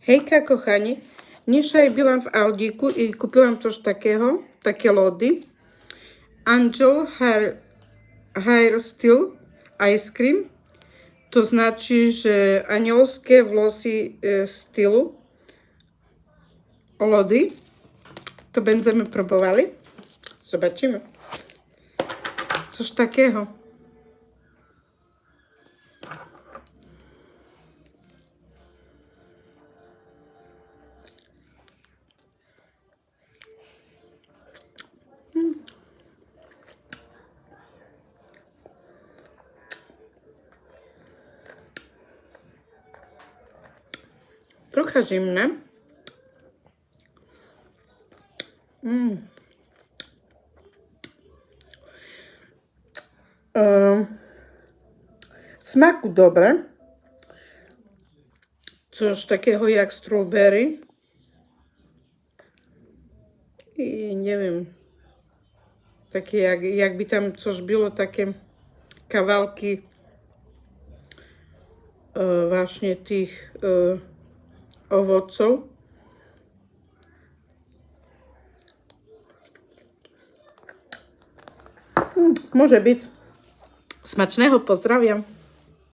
Hejka, kochani. Dzisiaj byłam w Aldiku i kupiłam coś takiego, takie lody. Angel Hair Style Ice Cream. To znaczy, że anielskie włosy stylu lody. To będziemy próbowali. Zobaczymy. Coś takiego. Trochę zimne. Smaku dobre. Coś takiego jak strawberry. I nie wiem. Takie jakby tam coś było, takie kawałki właśnie tych owoców. Może być. Smacznego, pozdrawiam.